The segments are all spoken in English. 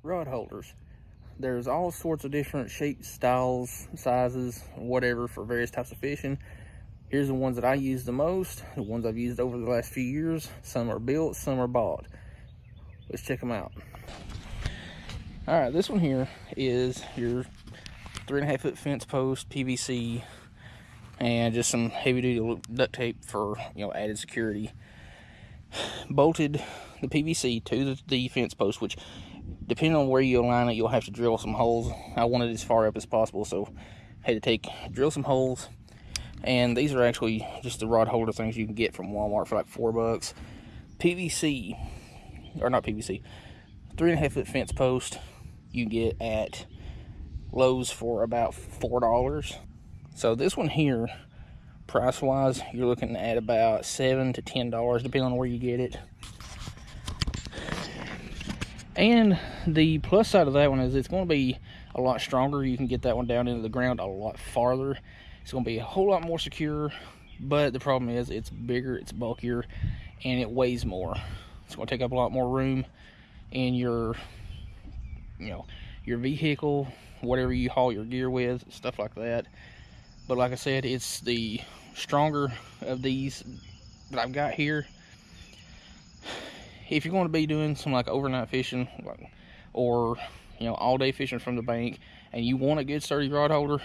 rod holders. There's all sorts of different shapes, styles, sizes, whatever for various types of fishing. Here's the ones that I use the most, the ones I've used over the last few years. Some are built, some are bought. Let's check them out. All right, this one here is your 3.5 foot fence post PVC and just some heavy duty duct tape for, added security. Bolted the PVC to the fence post, which depending on where you align it, you'll have to drill some holes. I want it as far up as possible, so I had to drill some holes. And these are actually just the rod holder things you can get from Walmart for like $4. PVC, or not PVC, 3.5 foot fence post you can get at Lowe's for about $4. So this one here, price wise, you're looking at about $7 to $10 depending on where you get it. And the plus side of that one is it's going to be a lot stronger. You can get that one down into the ground a lot farther. It's going to be a whole lot more secure, but the problem is it's bigger, it's bulkier, and it weighs more. It's going to take up a lot more room in your vehicle, whatever you haul your gear with, stuff like that. But like I said, it's the stronger of these that I've got here. If you're going to be doing some like overnight fishing, or all day fishing from the bank, and you want a good sturdy rod holder,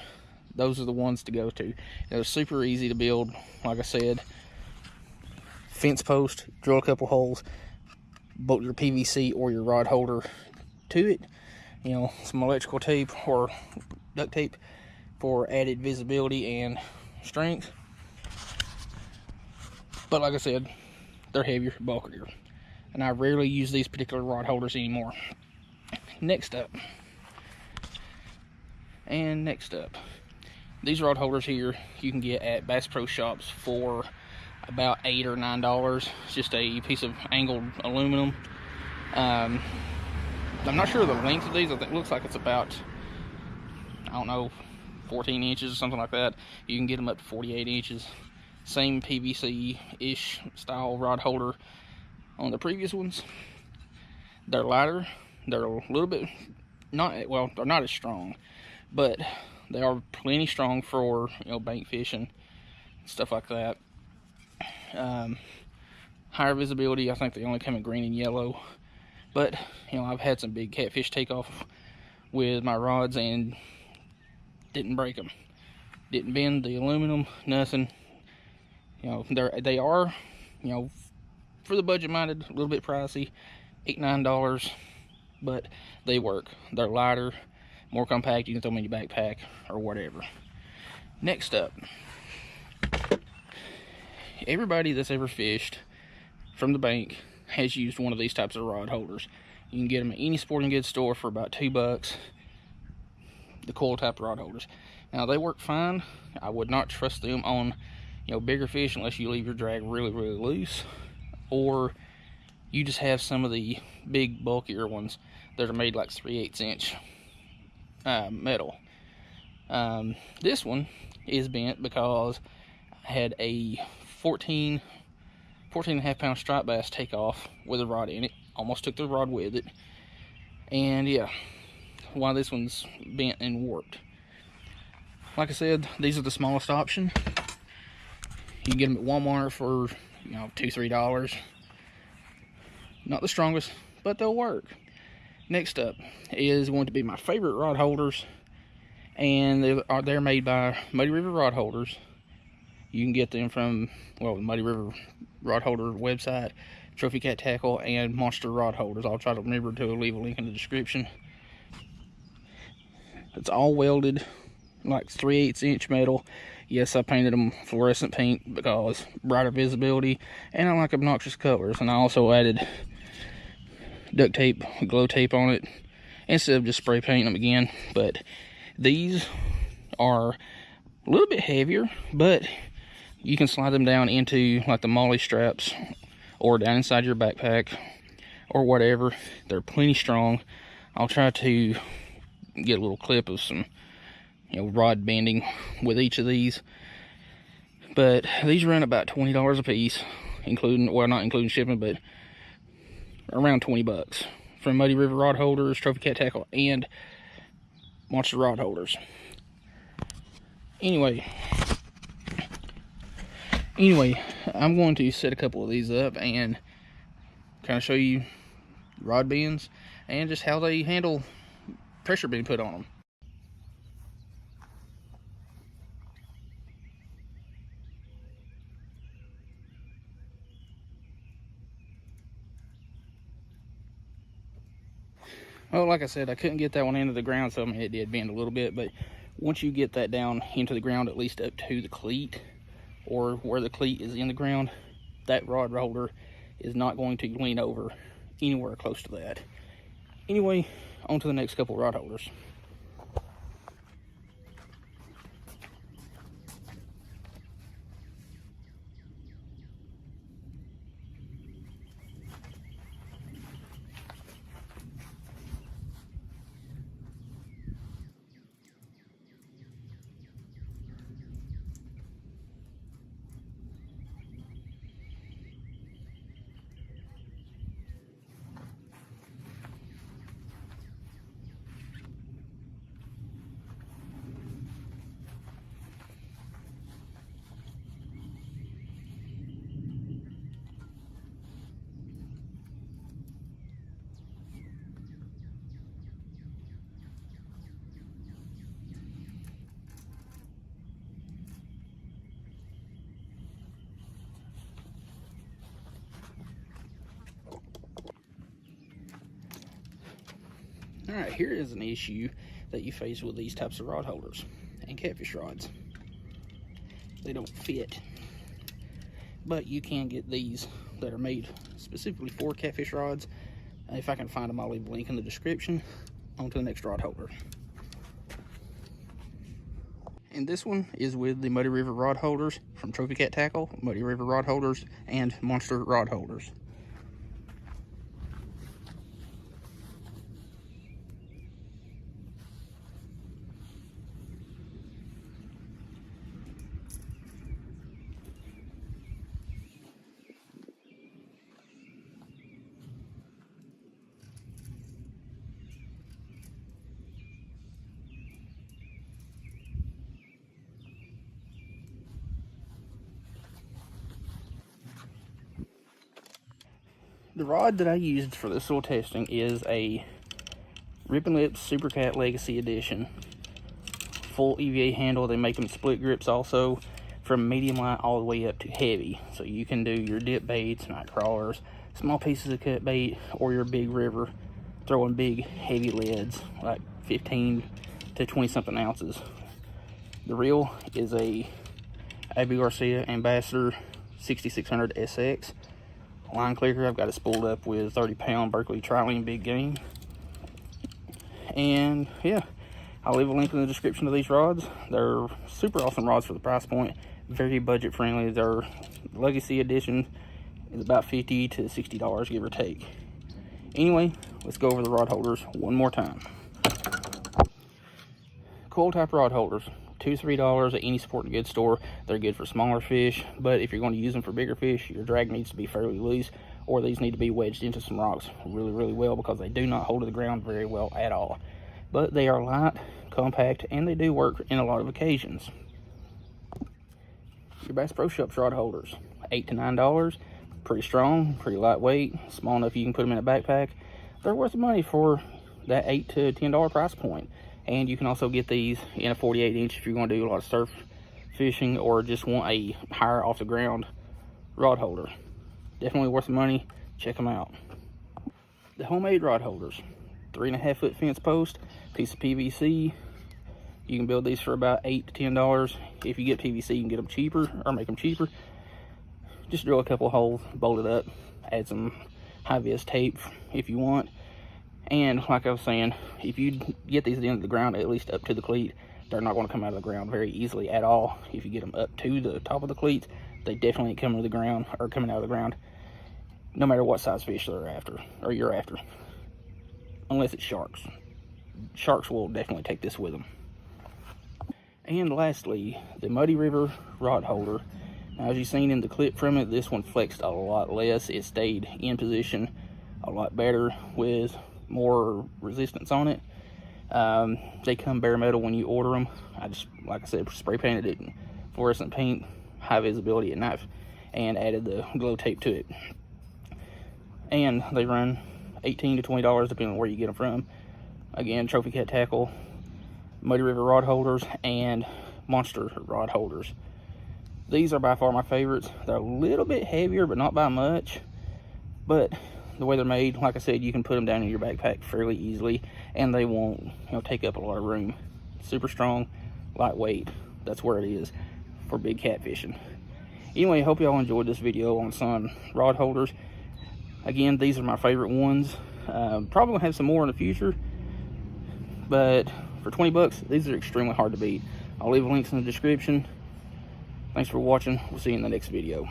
those are the ones to go to. They're super easy to build. Like I said, fence post, drill a couple holes, bolt your PVC or your rod holder to it. Some electrical tape or duct tape for added visibility and strength. But like I said, they're heavier, bulkier, and I rarely use these particular rod holders anymore. Next up, these rod holders here you can get at Bass Pro Shops for about $8 or $9. It's just a piece of angled aluminum. I'm not sure the length of these. It looks like it's about, I don't know, 14 inches or something like that. You can get them up to 48 inches. Same PVC-ish style rod holder on the previous ones. They're lighter. They're a little bit, they're not as strong, but they are plenty strong for, bank fishing, stuff like that. Higher visibility. I think they only come in green and yellow. But, I've had some big catfish take off with my rods and didn't break them. Didn't bend the aluminum, nothing. They are, for the budget-minded, a little bit pricey, $8, $9, but they work. They're lighter, more compact. You can throw them in your backpack or whatever. Next up, everybody that's ever fished from the bank has used one of these types of rod holders. You can get them at any sporting goods store for about $2. The coil type rod holders. Now they work fine. I would not trust them on bigger fish unless you leave your drag really loose, or you just have some of the big bulkier ones that are made like 3/8 inch metal. This one is bent because I had a 14.5 pound striped bass take off with a rod in it. Almost took the rod with it, and yeah, why this one's bent and warped. Like I said, these are the smallest option. You can get them at Walmart for $2, $3. Not the strongest, but they'll work. Next up is going to be my favorite rod holders, and they're made by Muddy River Rod Holders. You can get them from the Muddy River Rod Holder website, Trophy Cat Tackle, and Monster Rod Holders. I'll try to remember to leave a link in the description. It's all welded, like 3/8 inch metal. Yes, I painted them fluorescent paint because brighter visibility, and I like obnoxious colors. And I also added duct tape, glow tape on it, instead of just spray painting them again. But these are a little bit heavier, but you can slide them down into like the molly straps or down inside your backpack or whatever. They're plenty strong. I'll try to get a little clip of some rod bending with each of these, but these run about $20 a piece, including, well, not including shipping, but around $20 from Muddy River Rod Holders, Trophy Cat Tackle, and Monster Rod Holders. Anyway, I'm going to set a couple of these up and kind of show you rod bends and just how they handle pressure being put on them. Well, like I said, I couldn't get that one into the ground, so I mean, it did bend a little bit, but once you get that down into the ground, at least up to the cleat, or where the cleat is in the ground, that rod holder is not going to lean over anywhere close to that. Anyway, on to the next couple rod holders. Alright, here is an issue that you face with these types of rod holders and catfish rods. They don't fit, but you can get these that are made specifically for catfish rods. If I can find them, I'll leave a link in the description. On to the next rod holder. And this one is with the Muddy River Rod Holders from Trophy Cat Tackle, Muddy River Rod Holders, and Monster Rod Holders. The rod that I used for this little testing is a Rip and Lips Super Cat Legacy Edition. Full EVA handle. They make them split grips also, from medium light all the way up to heavy. So you can do your dip baits, night crawlers, small pieces of cut bait, or your big river, throwing big heavy leads like 15 to 20 something ounces. The reel is a Abu Garcia Ambassador 6600 SX. Line clicker, I've got it spooled up with 30-pound Berkeley Trilene Big Game. And yeah, I'll leave a link in the description to these rods. They're super awesome rods for the price point. Very budget friendly. Their Legacy Edition is about $50 to $60, give or take. Anyway, let's go over the rod holders one more time. Coil type rod holders, $2 to $3 at any sporting goods store. They're good for smaller fish, but if you're going to use them for bigger fish, your drag needs to be fairly loose, or these need to be wedged into some rocks really well, because they do not hold to the ground very well at all. But they are light, compact, and they do work in a lot of occasions. Your Bass Pro Shops rod holders, $8 to $9. Pretty strong, pretty lightweight, small enough you can put them in a backpack. They're worth the money for that $8 to $10 price point. And you can also get these in a 48-inch if you're going to do a lot of surf fishing or just want a higher off the ground rod holder. Definitely worth the money. Check them out. The homemade rod holders, 3.5 foot fence post, piece of PVC. You can build these for about $8 to $10. If you get PVC, you can get them cheaper or make them cheaper. Just drill a couple holes, bolt it up, add some high-vis tape if you want. And like I was saying, if you get these into the ground, at least up to the cleat, they're not going to come out of the ground very easily at all. If you get them up to the top of the cleats, they definitely come to the ground, or coming out of the ground, no matter what size fish they're after, or you're after. Unless it's sharks. Sharks will definitely take this with them. And lastly, the Muddy River Rod Holder. Now, as you've seen in the clip from it, this one flexed a lot less. It stayed in position a lot better with more resistance on it. They come bare metal when you order them. I just, like I said, spray painted it in fluorescent paint, high visibility at night, and added the glow tape to it. And they run $18 to $20 depending on where you get them from. Again, Trophy Cat Tackle, Muddy River Rod Holders, and Monster Rod Holders. These are by far my favorites. They're a little bit heavier, but not by much. But the way they're made, like I said, you can put them down in your backpack fairly easily, and they won't, take up a lot of room. Super strong, lightweight. That's where it is for big catfishing. Anyway, I hope y'all enjoyed this video on some rod holders. Again, these are my favorite ones. Probably gonna have some more in the future, but for 20 bucks, these are extremely hard to beat. I'll leave links in the description. Thanks for watching. We'll see you in the next video.